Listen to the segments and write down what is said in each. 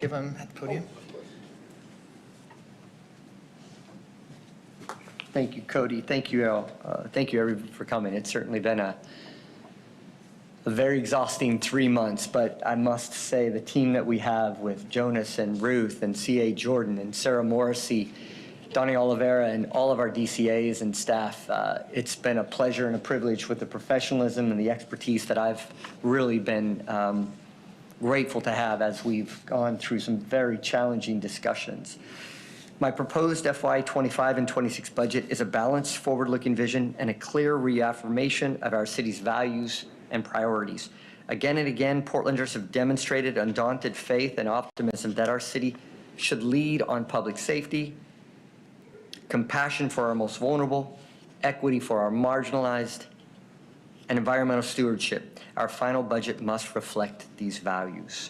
If I'm at the podium. Thank you, Cody. Thank you, all. Thank you, everyone, for coming. It's certainly been a very exhausting 3 months, but I must say the team that we have with Jonas and Ruth and C.A. Jordan and Sarah Morrissey, Donnie Oliveira, and all of our DCAs and staff, it's been a pleasure and a privilege with the professionalism and the expertise that I've really been grateful to have as we've gone through some very challenging discussions. My proposed FY25 and 26 budget is a balanced, forward-looking vision and a clear reaffirmation of our city's values and priorities. Again and again, Portlanders have demonstrated undaunted faith and optimism that our city should lead on public safety, compassion for our most vulnerable, equity for our marginalized, and environmental stewardship. Our final budget must reflect these values.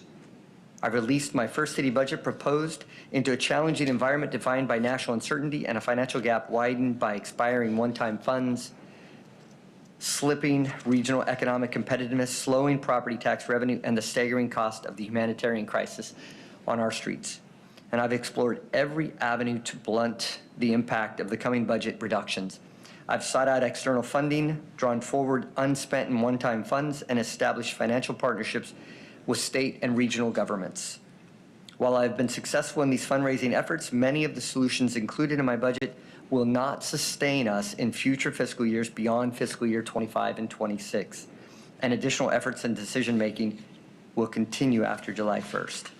I've released my first city budget proposed into a challenging environment defined by national uncertainty and a financial gap widened by expiring one-time funds, slipping regional economic competitiveness, slowing property tax revenue, and the staggering cost of the humanitarian crisis on our streets. And I've explored every avenue to blunt the impact of the coming budget reductions. I've sought out external funding, drawn forward unspent and one-time funds, and established financial partnerships with state and regional governments. While I've been successful in these fundraising efforts, many of the solutions included in my budget will not sustain us in future fiscal years beyond fiscal year 25 and 26, and additional efforts and decision-making will continue after July 1st.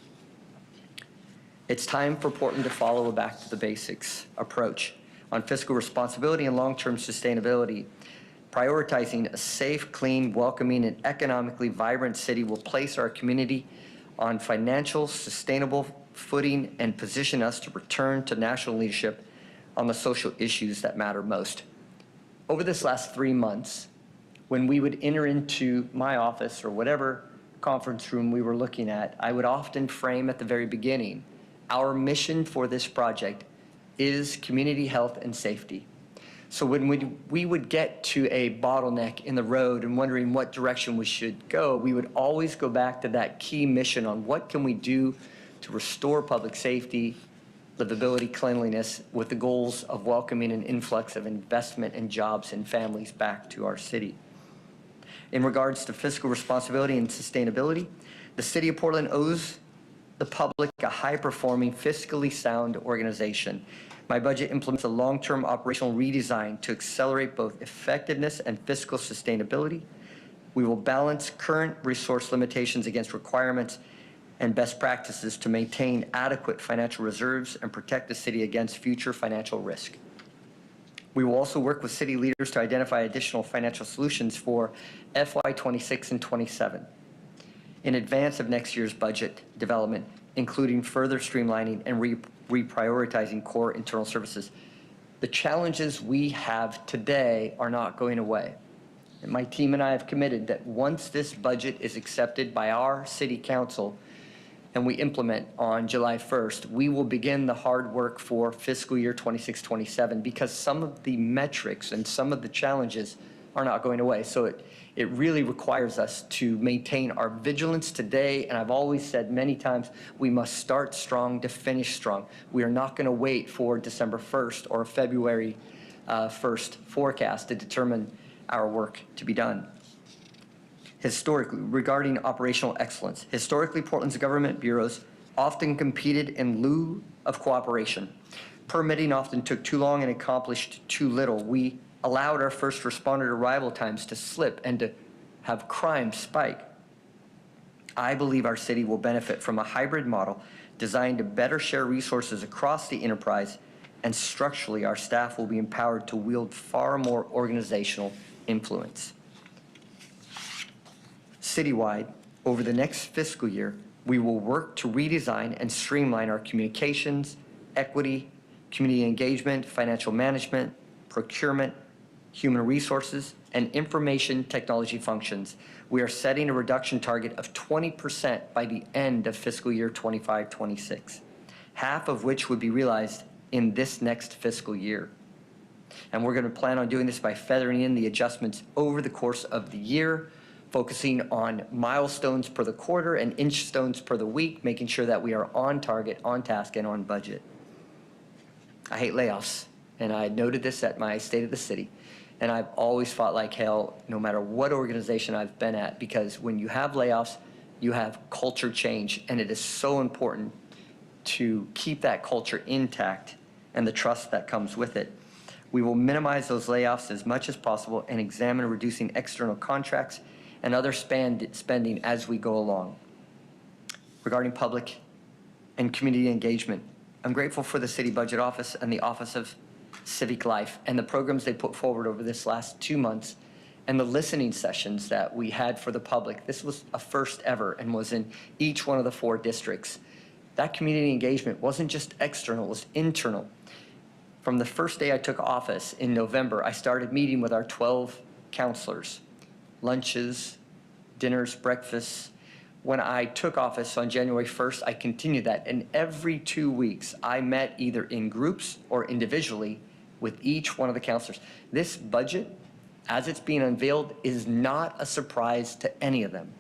It's time for Portland to follow a back to the basics approach on fiscal responsibility and long-term sustainability. Prioritizing a safe, clean, welcoming, and economically vibrant city will place our community on financial, sustainable footing and position us to return to national leadership on the social issues that matter most. Over this last 3 months, when we would enter into my office or whatever conference room we were looking at, I would often frame at the very beginning, our mission for this project is community health and safety. So when we would get to a bottleneck in the road and wondering what direction we should go, we would always go back to that key mission on what can we do to restore public safety, livability, cleanliness, with the goals of welcoming an influx of investment and jobs and families back to our city. In regards to fiscal responsibility and sustainability, the City of Portland owes the public a high-performing, fiscally sound organization. My budget implements a long-term operational redesign to accelerate both effectiveness and fiscal sustainability. We will balance current resource limitations against requirements and best practices to maintain adequate financial reserves and protect the city against future financial risk. We will also work with city leaders to identify additional financial solutions for FY26 and 27 in advance of next year's budget development, including further streamlining and reprioritizing core internal services. The challenges we have today are not going away. And my team and I have committed that once this budget is accepted by our city council and we implement on July 1st, we will begin the hard work for fiscal year 26-27 because some of the metrics and some of the challenges are not going away. So it really requires us to maintain our vigilance today, and I've always said many times, we must start strong to finish strong. We are not going to wait for December 1st or February 1st forecast to determine our work to be done. Historically, regarding operational excellence, historically Portland's government bureaus often competed in lieu of cooperation. Permitting often took too long and accomplished too little. We allowed our first responder arrival times to slip and to have crime spike. I believe our city will benefit from a hybrid model designed to better share resources across the enterprise, and structurally, our staff will be empowered to wield far more organizational influence. Citywide, over the next fiscal year, we will work to redesign and streamline our communications, equity, community engagement, financial management, procurement, human resources, and information technology functions. We are setting a reduction target of 20% by the end of fiscal year 25-26, half of which would be realized in this next fiscal year. And we're going to plan on doing this by feathering in the adjustments over the course of the year, focusing on milestones per the quarter and inch stones per the week, making sure that we are on target, on task, and on budget. I hate layoffs, and I noted this at my State of the City. And I've always fought like hell, no matter what organization I've been at, because when you have layoffs, you have culture change, and it is so important to keep that culture intact and the trust that comes with it. We will minimize those layoffs as much as possible and examine reducing external contracts and other spending as we go along. Regarding public and community engagement, I'm grateful for the City Budget Office and the Office of Civic Life and the programs they put forward over this last 2 months and the listening sessions that we had for the public. This was a first ever and was in each one of the 4 districts. That community engagement wasn't just external, it was internal. From the first day I took office in November, I started meeting with our 12 counselors, lunches, dinners, breakfasts. When I took office on January 1st, I continued that, and every 2 weeks, I met either in groups or individually with each one of the counselors. This budget, as it's being unveiled, is not a surprise to any of them.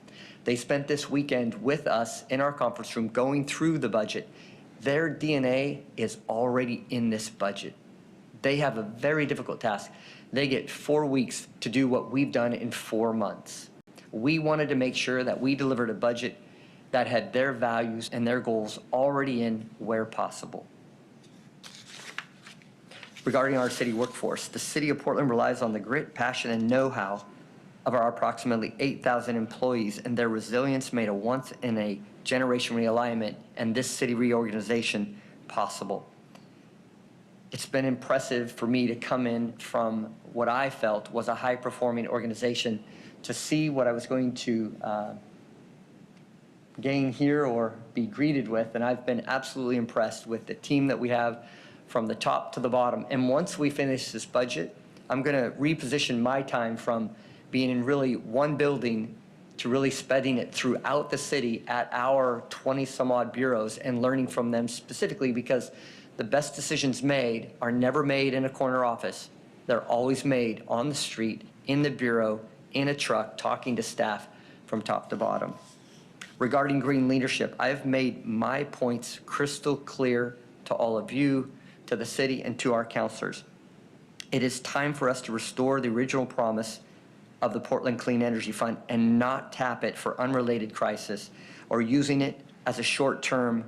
They spent this weekend with us in our conference room going through the budget. Their DNA is already in this budget. They have a very difficult task. They get 4 weeks to do what we've done in 4 months. We wanted to make sure that we delivered a budget that had their values and their goals already in where possible. Regarding our city workforce, the City of Portland relies on the grit, passion, and know-how of our approximately 8,000 employees, and their resilience made a once-in-a-generation realignment and this city reorganization possible. It's been impressive for me to come in from what I felt was a high-performing organization to see what I was going to gain here or be greeted with, and I've been absolutely impressed with the team that we have from the top to the bottom. And once we finish this budget, I'm going to reposition my time from being in really one building to really spreading it throughout the city at our 20-some-odd bureaus and learning from them specifically, because the best decisions made are never made in a corner office. They're always made on the street, in the bureau, in a truck, talking to staff from top to bottom. Regarding green leadership, I've made my points crystal clear to all of you, to the city, and to our counselors. It is time for us to restore the original promise of the Portland Clean Energy Fund and not tap it for unrelated crisis or using it as a short-term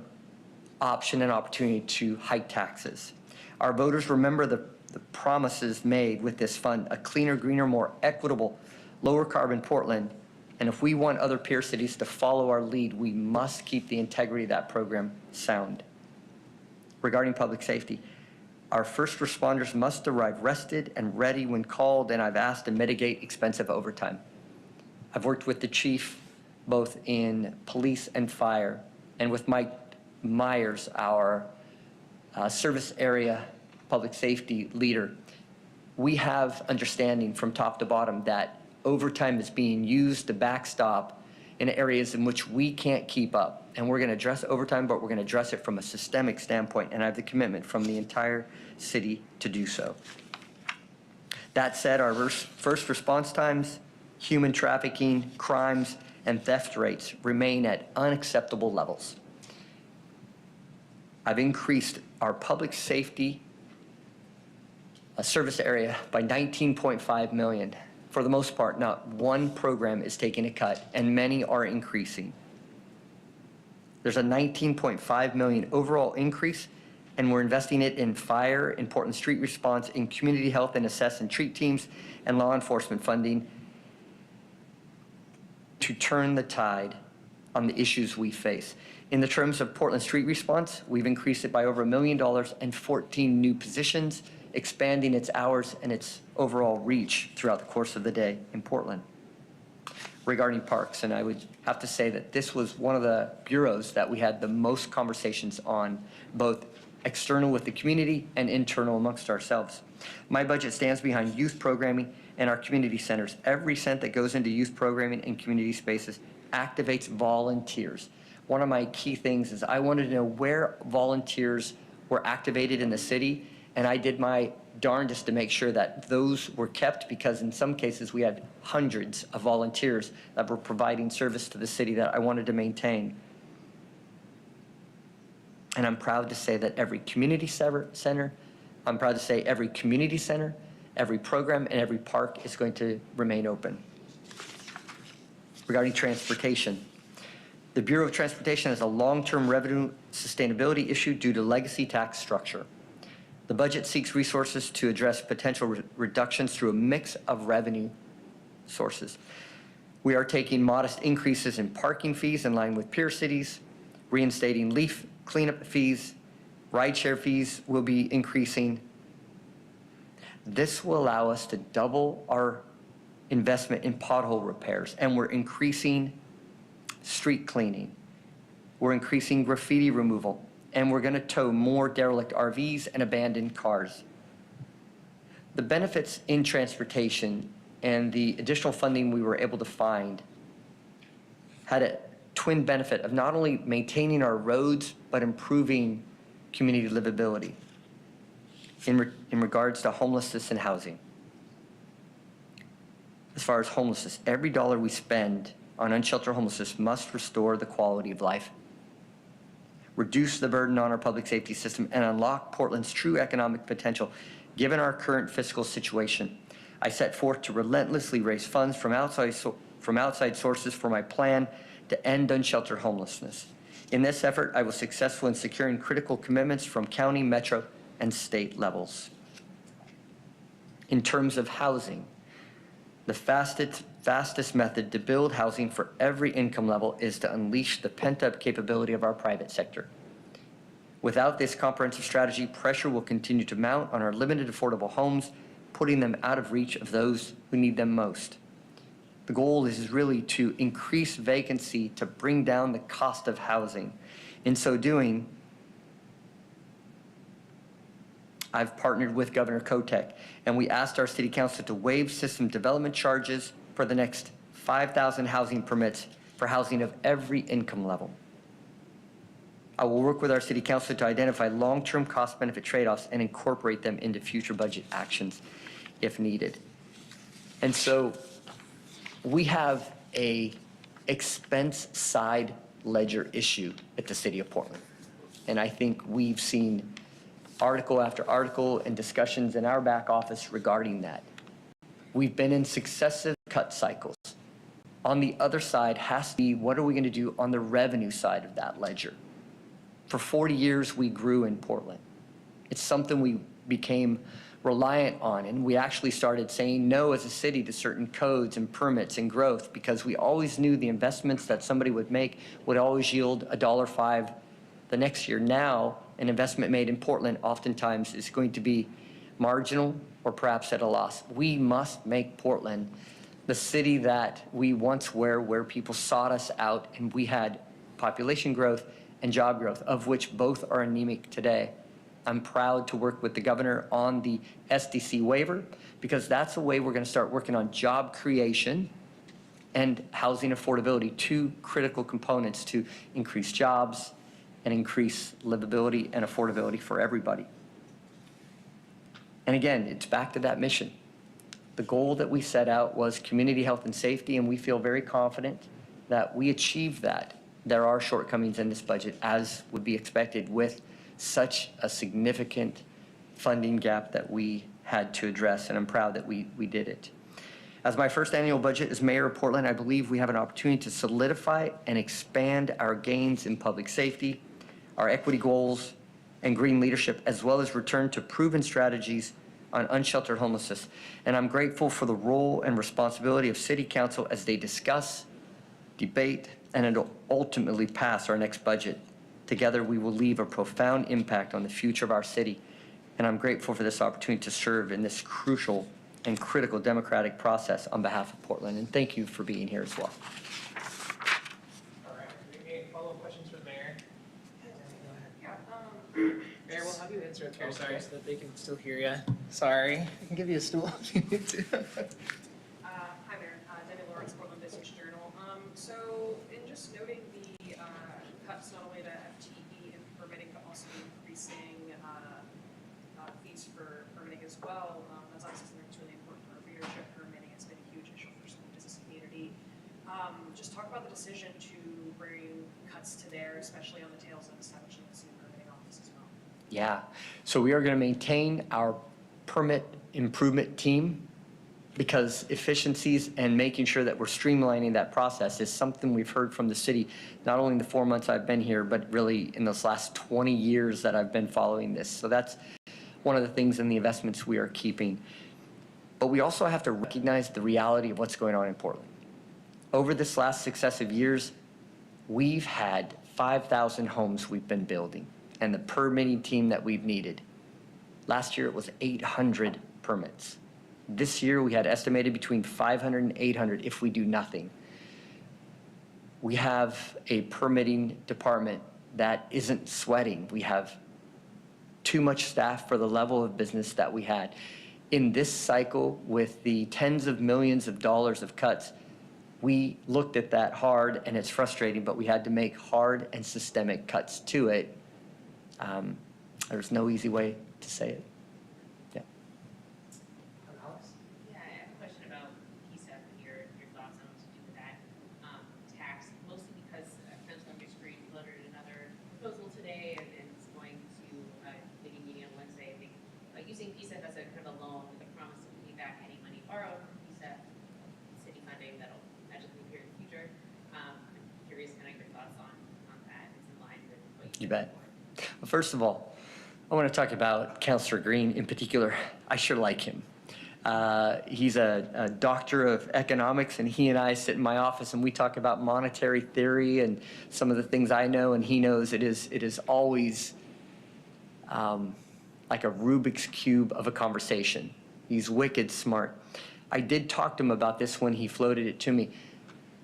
option and opportunity to hike taxes. Our voters remember the promises made with this fund: a cleaner, greener, more equitable, lower carbon Portland. And if we want other peer cities to follow our lead, we must keep the integrity of that program sound. Regarding public safety, our first responders must arrive rested and ready when called, and I've asked to mitigate expensive overtime. I've worked with the chief both in police and fire, and with Mike Myers, our service area public safety leader. We have understanding from top to bottom that overtime is being used to backstop in areas in which we can't keep up. And we're going to address overtime, but we're going to address it from a systemic standpoint, and I have the commitment from the entire city to do so. That said, our first response times, human trafficking, crimes, and theft rates remain at unacceptable levels. I've increased our public safety service area by $19.5 million. For the most part, not one program is taking a cut, and many are increasing. There's a $19.5 million overall increase, and we're investing it in fire, in Portland street response, in community health and assess and treat teams, and law enforcement funding to turn the tide on the issues we face. In the terms of Portland street response, we've increased it by over $1 million and 14 new positions, expanding its hours and its overall reach throughout the course of the day in Portland. Regarding parks, and I would have to say that this was one of the bureaus that we had the most conversations on, both external with the community and internal amongst ourselves. My budget stands behind youth programming and our community centers. Every cent that goes into youth programming and community spaces activates volunteers. One of my key things is I wanted to know where volunteers were activated in the city, and I did my darndest to make sure that those were kept, because in some cases we had hundreds of volunteers that were providing service to the city that I wanted to maintain. And I'm proud to say that every community center, I'm proud to say every community center, every program, and every park is going to remain open. Regarding transportation, the Bureau of Transportation has a long-term revenue sustainability issue due to legacy tax structure. The budget seeks resources to address potential reductions through a mix of revenue sources. We are taking modest increases in parking fees in line with peer cities, reinstating leaf cleanup fees, rideshare fees will be increasing. This will allow us to double our investment in pothole repairs, and we're increasing street cleaning. We're increasing graffiti removal, and we're going to tow more derelict RVs and abandoned cars. The benefits in transportation and the additional funding we were able to find had a twin benefit of not only maintaining our roads, but improving community livability in regards to homelessness and housing. As far as homelessness, every dollar we spend on unsheltered homelessness must restore the quality of life, reduce the burden on our public safety system, and unlock Portland's true economic potential. Given our current fiscal situation, I set forth to relentlessly raise funds from outside sources for my plan to end unsheltered homelessness. In this effort, I was successful in securing critical commitments from county, metro, and state levels. In terms of housing, the fastest method to build housing for every income level is to unleash the pent-up capability of our private sector. Without this comprehensive strategy, pressure will continue to mount on our limited affordable homes, putting them out of reach of those who need them most. The goal is really to increase vacancy to bring down the cost of housing. In so doing, I've partnered with Governor Kotek, and we asked our city council to waive system development charges for the next 5,000 housing permits for housing of every income level. I will work with our city council to identify long-term cost-benefit trade-offs and incorporate them into future budget actions if needed. And so we have a expense side ledger issue at the city of Portland. And I think we've seen article after article and discussions in our back office regarding that. We've been in successive cut cycles. On the other side has to be, what are we going to do on the revenue side of that ledger? For 40 years, we grew in Portland. It's something we became reliant on, and we actually started saying no as a city to certain codes and permits and growth, because we always knew the investments that somebody would make would always yield $1.05 the next year. Now, an investment made in Portland oftentimes is going to be marginal or perhaps at a loss. We must make Portland the city that we once were, where people sought us out, and we had population growth and job growth, of which both are anemic today. I'm proud to work with the governor on the SDC waiver, because that's the way we're going to start working on job creation and housing affordability, two critical components to increase jobs and increase livability and affordability for everybody. And again, it's back to that mission. The goal that we set out was community health and safety, and we feel very confident that we achieved that. There are shortcomings in this budget, as would be expected, with such a significant funding gap that we had to address, and I'm proud that we did it. As my first annual budget as mayor of Portland, I believe we have an opportunity to solidify and expand our gains in public safety, our equity goals, and green leadership, as well as return to proven strategies on unsheltered homelessness. And I'm grateful for the role and responsibility of City Council as they discuss, debate, and ultimately pass our next budget. Together, we will leave a profound impact on the future of our city. And I'm grateful for this opportunity to serve in this crucial and critical democratic process on behalf of Portland. And thank you for being here as well. All right, do we have any follow-up questions for the mayor? Yeah, Mayor, we'll have you answer up here, sorry, so that they can still hear you. Sorry. I can give you a stool if you need to. hi Mayor, Debbie Lawrence, Portland Business Journal. So in just noting the cuts not only to FTE and permitting, but also increasing fees for permitting as well, that's obviously something that's really important for our readership. Permitting has been a huge issue for the small business community. Just talk about the decision to bring cuts to there, especially on the tails of establishing this new permitting office as well. Yeah, so we are going to maintain our permit improvement team because efficiencies and making sure that we're streamlining that process is something we've heard from the city, not only in the 4 months I've been here, but really in those last 20 years that I've been following this. So that's one of the things in the investments we are keeping. But we also have to recognize the reality of what's going on in Portland. Over this last successive years, we've had 5,000 homes we've been building and the permitting team that we've needed. Last year, it was 800 permits. This year, we had estimated between 500 and 800 if we do nothing. We have a permitting department that isn't sweating. We have too much staff for the level of business that we had. In this cycle, with the tens of millions of dollars of cuts, we looked at that hard, and it's frustrating, but we had to make hard and systemic cuts to it. There's no easy way to say it. Yeah. Alex? Yeah, I have a question about PSEP and your thoughts on what to do with that tax, mostly because Councilor McScreen floated another proposal today and it's going to maybe meeting on Wednesday, I think, using PSEP as a kind of a loan with a promise of paying back any money borrowed from PSEP, city funding that'll magically appear in the future. I'm curious kind of your thoughts on that. It's in line with what you You bet. Well, first of all, I want to talk about Councilor Green in particular. I sure like him. He's a doctor of economics, and he and I sit in my office and we talk about monetary theory and some of the things I know, and he knows it is always like a Rubik's Cube of a conversation. He's wicked smart. I did talk to him about this when he floated it to me.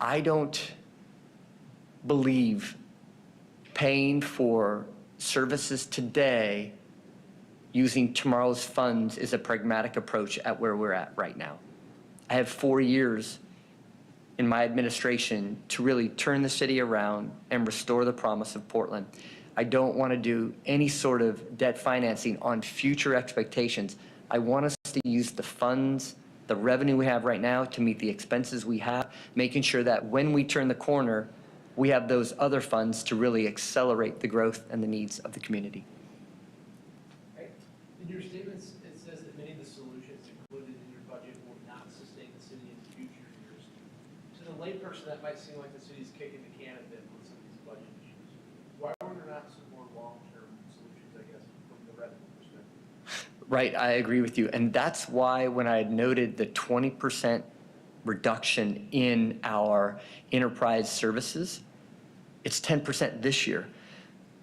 I don't believe paying for services today using tomorrow's funds is a pragmatic approach at where we're at right now. I have 4 years in my administration to really turn the city around and restore the promise of Portland. I don't want to do any sort of debt financing on future expectations. I want us to use the funds, the revenue we have right now to meet the expenses we have, making sure that when we turn the corner, we have those other funds to really accelerate the growth and the needs of the community. Right. In your statements, it says that many of the solutions included in your budget will not sustain the city in future years. To the layperson, that might seem like the city's kicking the can a bit with some of these budget issues. Why were there not some more long-term solutions, I guess, from the revenue perspective? Right, I agree with you. And that's why when I had noted the 20% reduction in our enterprise services, it's 10% this year.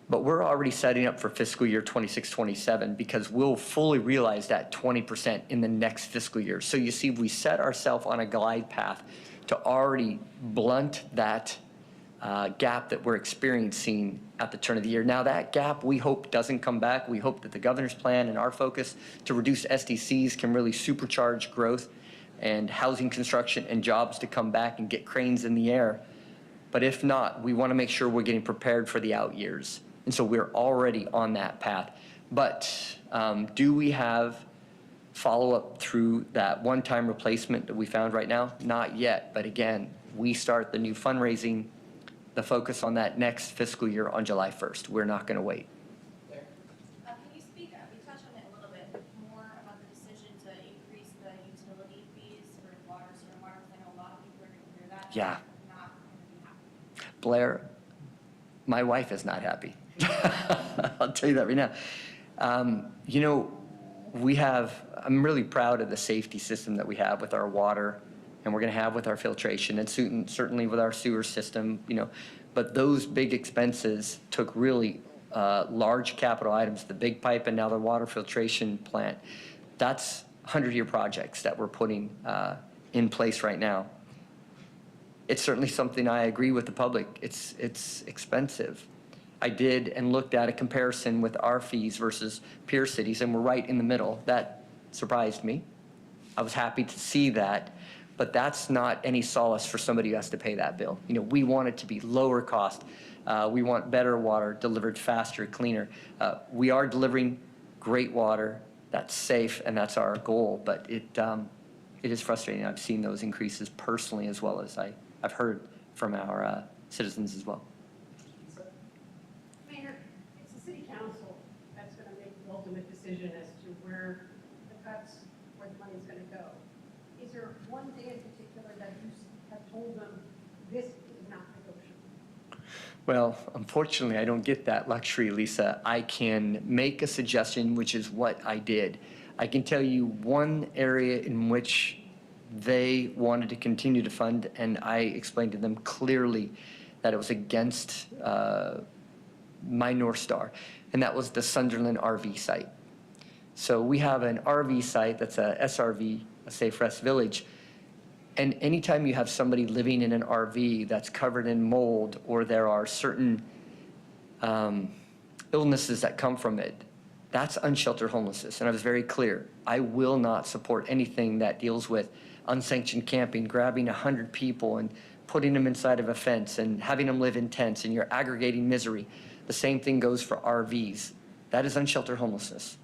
But we're already setting up for fiscal year 26-27 because we'll fully realize that 20% in the next fiscal year. So you see, we set ourselves on a glide path to already blunt that gap that we're experiencing at the turn of the year. Now that gap we hope doesn't come back. We hope that the governor's plan and our focus to reduce SDCs can really supercharge growth and housing construction and jobs to come back and get cranes in the air. But if not, we want to make sure we're getting prepared for the out years. And so we're already on that path. But do we have follow-up through that one-time replacement that we found right now? Not yet. But again, we start the new fundraising, the focus on that next fiscal year on July 1st. We're not going to wait. Can you speak, we touched on it a little bit more about the decision to increase the utility fees for water, sewer, and water, because I know a lot of people are going to hear that. Yeah. Not going to be happy. Blair, my wife is not happy. I'll tell you that right now. You know, I'm really proud of the safety system that we have with our water, and we're going to have with our filtration, and certainly with our sewer system, you know. But those big expenses took really large capital items, the big pipe and now the water filtration plant. That's 100-year projects that we're putting in place right now. It's certainly something I agree with the public. It's expensive. I did and looked at a comparison with our fees versus peer cities, and we're right in the middle. That surprised me. I was happy to see that, but that's not any solace for somebody who has to pay that bill. You know, we want it to be lower cost. We want better water delivered faster, cleaner. We are delivering great water that's safe, and that's our goal, but it is frustrating. I've seen those increases personally, as well as I've heard from our citizens as well. Mayor, it's the city council that's going to make the ultimate decision as to where the cuts, where the money's going to go. Is there one day in particular that you have told them this is not negotiable? Well, unfortunately, I don't get that luxury, Lisa. I can make a suggestion, which is what I did. I can tell you one area in which they wanted to continue to fund, and I explained to them clearly that it was against my North Star, and that was the Sunderland RV site. So we have an RV site that's a SRV, a Safe Rest Village, and anytime you have somebody living in an RV that's covered in mold, or there are certain illnesses that come from it, that's unsheltered homelessness. And I was very clear, I will not support anything that deals with unsanctioned camping, grabbing 100 people and putting them inside of a fence and having them live in tents, and you're aggregating misery. The same thing goes for RVs. That is unsheltered homelessness.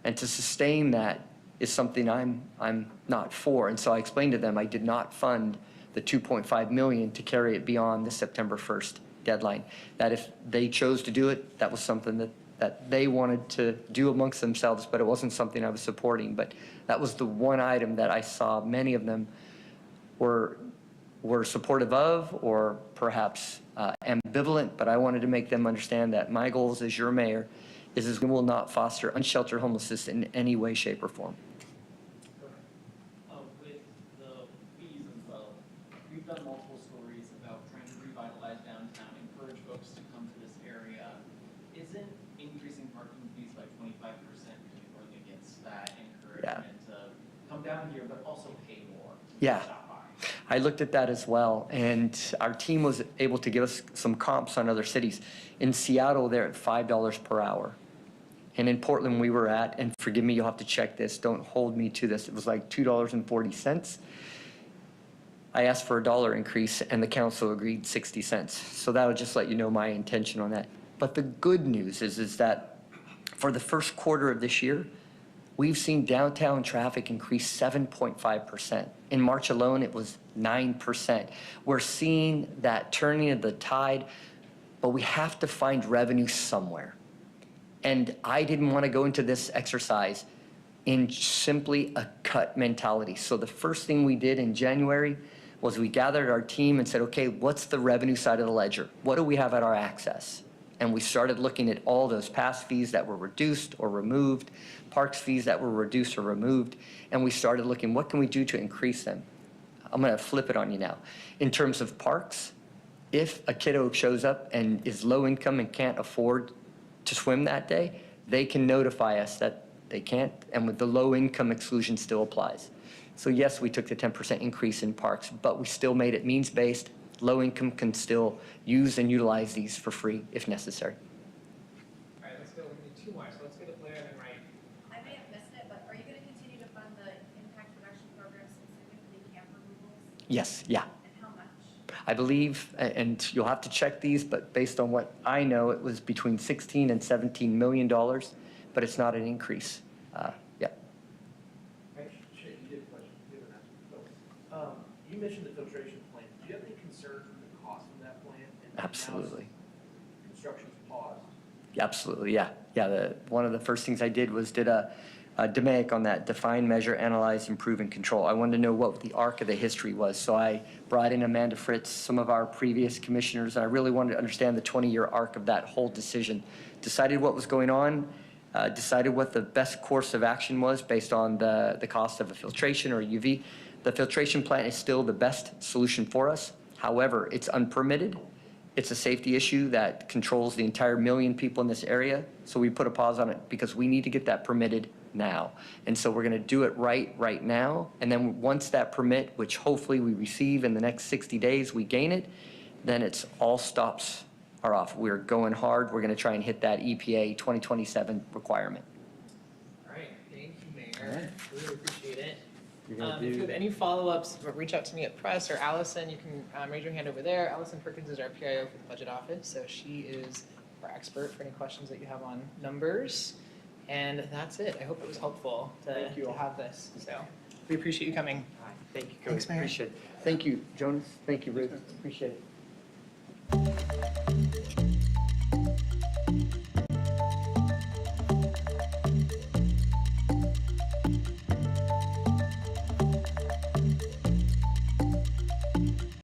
And to sustain that is something I'm not for. And so I explained to them I did not fund the $2.5 million to carry it beyond the September 1st deadline. That if they chose to do it, that was something that they wanted to do amongst themselves, but it wasn't something I was supporting. But that was the one item that I saw many of them were supportive of, or perhaps ambivalent, but I wanted to make them understand that my goals as your mayor is we will not foster unsheltered homelessness in any way, shape, or form. With the fees themselves, we've done multiple stories about trying to revitalize downtown, encourage folks to come to this area. Isn't increasing parking fees by 25% really going against that encouragement to come down here, but also pay more? Yeah. Stop by? I looked at that as well, and our team was able to give us some comps on other cities. In Seattle, they're at $5 per hour. And in Portland, we were at, and forgive me, you'll have to check this, don't hold me to this, it was like $2.40. I asked for a $1 increase, and the council agreed 60 cents. So that'll just let you know my intention on that. But the good news is that for the first quarter of this year, we've seen downtown traffic increase 7.5%. In March alone, it was 9%. We're seeing that turning of the tide, but we have to find revenue somewhere. And I didn't want to go into this exercise in simply a cut mentality. So the first thing we did in January was we gathered our team and said, okay, what's the revenue side of the ledger? What do we have at our access? And we started looking at all those pass fees that were reduced or removed, parks fees that were reduced or removed, and we started looking, what can we do to increase them? I'm going to flip it on you now. In terms of parks, if a kiddo shows up and is low income and can't afford to swim that day, they can notify us that they can't, and with the low income exclusion still applies. So yes, we took the 10% increase in parks, but we still made it means-based. Low income can still use and utilize these for free if necessary. All right, let's go, we need two more, so let's get a player and then right. I may have missed it, but are you going to continue to fund the impact reduction program, specifically camp removals? Yes, yeah. And how much? I believe, and you'll have to check these, but based on what I know, it was between 16 and $17 million, but it's not an increase. Yeah. Right, Shay, you did a question, you did an answer. You mentioned the filtration plant. Do you have any concern with the cost of that plant? And now Absolutely. Construction's paused. Absolutely, yeah. Yeah, one of the first things I did was did a DMAIC on that, define, measure, analyze, improve, and control. I wanted to know what the arc of the history was. So I brought in Amanda Fritz, some of our previous commissioners, and I really wanted to understand the 20-year arc of that whole decision. Decided what was going on, decided what the best course of action was based on the cost of a filtration or a UV. The filtration plant is still the best solution for us. However, it's unpermitted. It's a safety issue that controls the entire million people in this area. So we put a pause on it because we need to get that permitted now. And so we're going to do it right now. And then once that permit, which hopefully we receive in the next 60 days, we gain it, then it's all stops are off. We're going hard. We're going to try and hit that EPA 2027 requirement. All right, thank you, Mayor. All right. Really appreciate it. You're gonna If you do- have any follow-ups, reach out to me at press or Allison. You can raise your hand over there. Allison Perkins is our PIO for the budget office, so she is our expert for any questions that you have on numbers. And that's it. I hope it was helpful to have this. So we appreciate you coming. All right. Thank you, Cody. Thanks, Mayor. Appreciate it. Thank you, Jonas. Thank you, Ruth. Appreciate it.